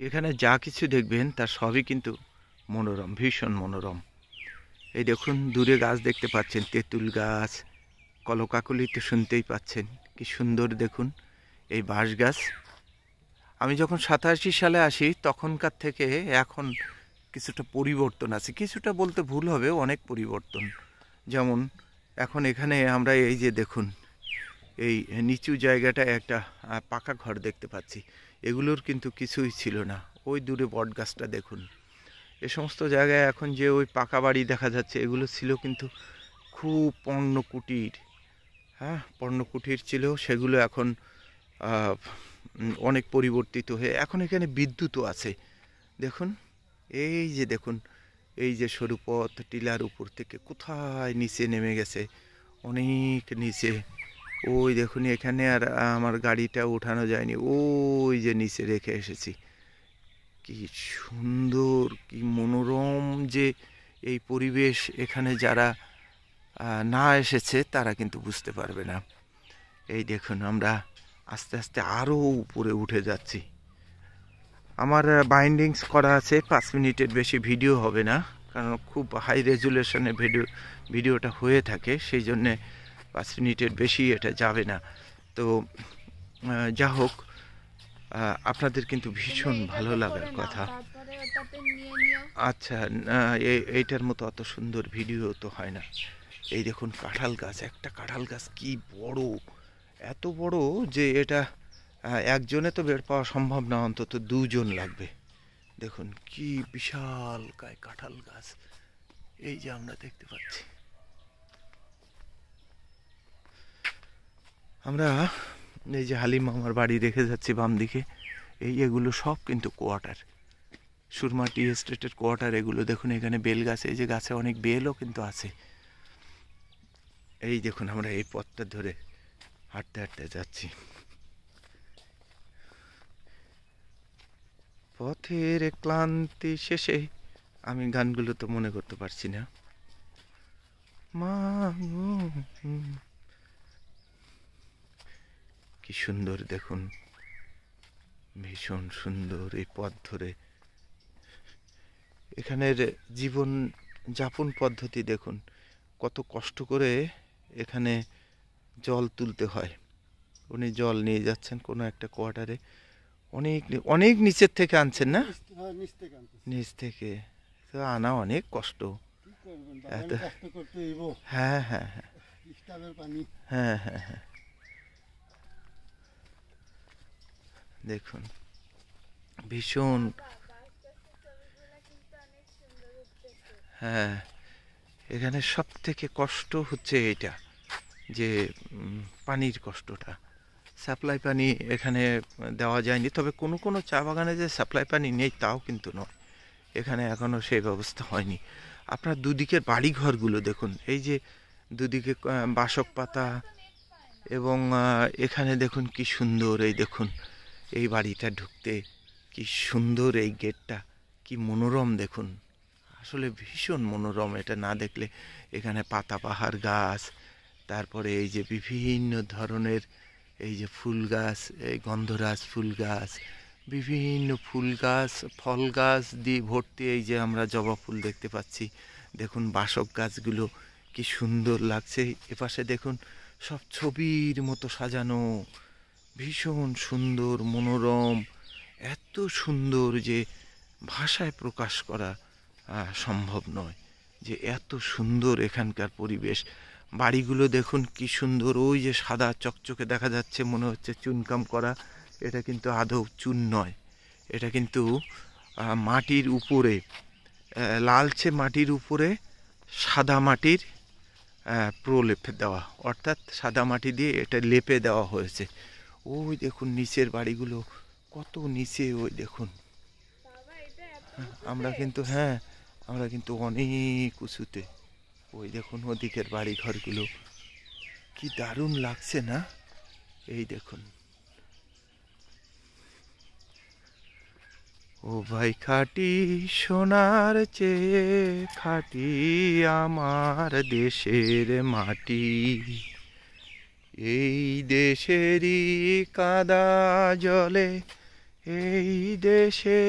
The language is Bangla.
এখানে যা কিছু দেখবেন তার সবই কিন্তু মনোরম, ভীষণ মনোরম। এই দেখুন দূরে গাছ দেখতে পাচ্ছেন, তেঁতুল গাছ, কলকাকলি তো শুনতেই পাচ্ছেন, কি সুন্দর দেখুন এই বাঁশ গাছ। আমি যখন 87 সালে আসি তখনকার থেকে এখন কিছুটা পরিবর্তন আছে, কিছুটা বলতে ভুল হবে, অনেক পরিবর্তন। যেমন এখন এখানে আমরা এই যে দেখুন এই নিচু জায়গাটায় একটা পাকা ঘর দেখতে পাচ্ছি, এগুলোর কিন্তু কিছুই ছিল না। ওই দূরে বট গাছটা দেখুন, এ সমস্ত জায়গায় এখন যে ওই পাকা বাড়ি দেখা যাচ্ছে এগুলো ছিল কিন্তু খুব পর্ণকুটির। হ্যাঁ, পর্ণকুটির ছিল, সেগুলো এখন অনেক পরিবর্তিত হয়ে এখন এখানে বিদ্যুৎও আছে। দেখুন এই যে দেখুন এই যে সরু পথ টিলার উপর থেকে কোথায় নিচে নেমে গেছে, অনেক নিচে। ওই দেখুন এখানে আর আমার গাড়িটা উঠানো যায়নি, ওই যে নিচে রেখে এসেছি। কি সুন্দর, কি মনোরম যে এই পরিবেশ, এখানে যারা না এসেছে তারা কিন্তু বুঝতে পারবে না। এই দেখুন আমরা আস্তে আস্তে আরও উপরে উঠে যাচ্ছি। আমার বাইন্ডিংস করা আছে, 5 মিনিটের বেশি ভিডিও হবে না, কারণ খুব হাই রেজুলেশনে ভিডিওটা হয়ে থাকে, সেই জন্যে 5 মিনিটের বেশি এটা যাবে না। তো যা হোক, আপনাদের কিন্তু ভীষণ ভালো লাগার কথা। আচ্ছা, এইটার মতো অত সুন্দর ভিডিও তো হয় না। এই দেখুন কাঁঠাল গাছ, একটা কাঁঠাল গাছ কি বড়, এত বড় যে এটা একজনে তো বের পাওয়া সম্ভব না, অন্তত 2 জন লাগবে। দেখুন কি বিশাল কায় কাঁঠাল গাছ, এই যে আমরা দেখতে পাচ্ছি। আমরা এই যে হালিম মামার বাড়ি রেখে যাচ্ছি বাম দিকে, এগুলো সব কিন্তু কোয়ার্টার, সুরমা টি এস্টেটের কোয়ার্টার এগুলো। দেখুন এখানে বেল গাছ, এই যে গাছে অনেক বেলও কিন্তু আছে। এই দেখুন আমরা এই পথটা ধরে হাঁটতে হাঁটতে যাচ্ছি। পথের ক্লান্তি শেষে, আমি গানগুলো তো মনে করতে পারছি না। কি সুন্দর দেখুন, ভীষণ সুন্দর এই পথ ধরে। এখানের জীবন যাপন পদ্ধতি দেখুন, কত কষ্ট করে এখানে জল তুলতে হয়। উনি জল নিয়ে যাচ্ছেন কোনো একটা কোয়ার্টারে, অনেক অনেক নিচের থেকে আনছেন না? নিচ থেকে তো আনা অনেক কষ্ট। হ্যাঁ হ্যাঁ হ্যাঁ হ্যাঁ হ্যাঁ হ্যাঁ, দেখুন ভীষণ। হ্যাঁ, এখানে সব থেকে কষ্ট হচ্ছে এটা, যে পানির কষ্টটা। সাপ্লাই পানি এখানে দেওয়া যায়নি, তবে কোনো কোনো চা বাগানে যে সাপ্লাই পানি নেই তাও কিন্তু নয়, এখানে এখনও সেই ব্যবস্থা হয়নি। আপনার দুদিকের বাড়িঘরগুলো দেখুন, এই যে দুদিকে বাসক পাতা, এবং এখানে দেখুন কি সুন্দর, এই দেখুন এই বাড়িটা ঢুকতে কি সুন্দর, এই গেটটা কি মনোরম দেখুন, আসলে ভীষণ মনোরম। এটা না দেখলে, এখানে পাতাবাহার গাছ, তারপরে এই যে বিভিন্ন ধরনের এই যে ফুল গাছ, এই গন্ধরাজ ফুল গাছ, বিভিন্ন ফুল গাছ, ফল গাছ দিয়ে ভর্তি। এই যে আমরা জবা ফুল দেখতে পাচ্ছি, দেখুন বাসক গাছগুলো কি সুন্দর লাগছে। এপাশে দেখুন সব ছবির মতো সাজানো, ভীষণ সুন্দর মনোরম, এত সুন্দর যে ভাষায় প্রকাশ করা সম্ভব নয়, যে এত সুন্দর এখানকার পরিবেশ। বাড়িগুলো দেখুন কি সুন্দর, ওই যে সাদা চকচকে দেখা যাচ্ছে, মনে হচ্ছে চুনকাম করা, এটা কিন্তু আদৌ চুন নয়, এটা কিন্তু মাটির উপরে, লালচে মাটির উপরে সাদা মাটির প্রলেপ দেওয়া, অর্থাৎ সাদা মাটি দিয়ে এটা লেপে দেওয়া হয়েছে। ওই দেখুন নিচের বাড়িগুলো কত নিচে, ওই দেখুন। আমরা কিন্তু, হ্যাঁ, আমরা কিন্তু অনেক উঁচুতে। ওই দেখুন ওদিকের বাড়ি ঘরগুলো কি দারুণ লাগছে না? এই দেখুন, ও ভাই খাঁটি সোনার চেয়ে খাঁটি আমার দেশের মাটি, এই দেশেরই কাদা জলে, এই দেশে